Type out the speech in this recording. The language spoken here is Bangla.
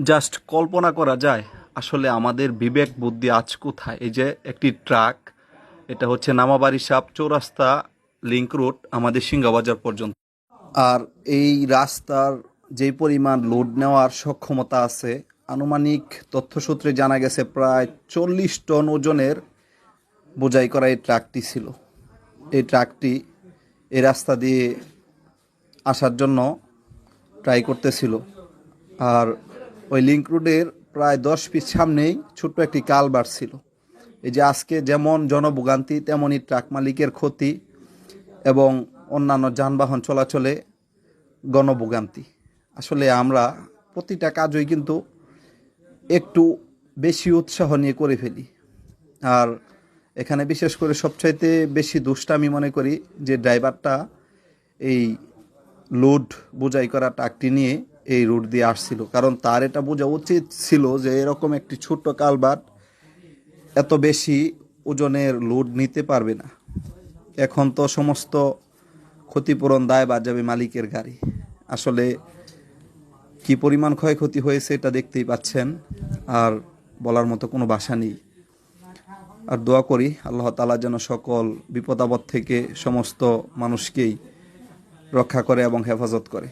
জাস্ট কল্পনা করা যায় আসলে আমাদের বিবেক বুদ্ধি আজ কোথায়। এই যে একটি ট্রাক, এটা হচ্ছে নামাবাড়ি সাপ চৌরাস্তা লিংক রোড আমাদের সিংহাবাজার পর্যন্ত। আর এই রাস্তার যেই পরিমাণ লোড নেওয়ার সক্ষমতা আছে, আনুমানিক তথ্যসূত্রে জানা গেছে প্রায় 40 টন ওজনের বোঝাই করা এই ট্রাকটি ছিল। এই ট্রাকটি এই রাস্তা দিয়ে আসার জন্য ট্রাই করতেছিল। আর ওই লিংক রোডের প্রায় 10 ফিট সামনেই ছোট্ট একটি কালভার্ট ছিল। এই যে আজকে যেমন জনভোগান্তি, তেমনই ট্রাক মালিকের ক্ষতি এবং অন্যান্য যানবাহন চলাচলে গণভোগান্তি। আসলে আমরা প্রতিটা কাজই কিন্তু একটু বেশি উৎসাহ নিয়ে করে ফেলি। আর এখানে বিশেষ করে সবচাইতে বেশি দোষটা আমি মনে করি যে ড্রাইভারটা এই লোড বোঝাই করা ট্রাকটি নিয়ে এই রুট দিয়ে আসছিল, কারণ তার এটা বোঝা উচিত ছিল যে এরকম একটি ছোট্ট কালভার্ট এত বেশি ওজনের লোড নিতে পারবে না। এখন তো সমস্ত ক্ষতিপূরণ দায় বাদ যাবে মালিকের গাড়ি। আসলে কি পরিমাণ ক্ষয়ক্ষতি হয়েছে এটা দেখতেই পাচ্ছেন, আর বলার মতো কোনো ভাষা নেই। আর দোয়া করি আল্লাহ তাআলা যেন সকল বিপদ আপদ থেকে সমস্ত মানুষকেই রক্ষা করে এবং হেফাজত করে।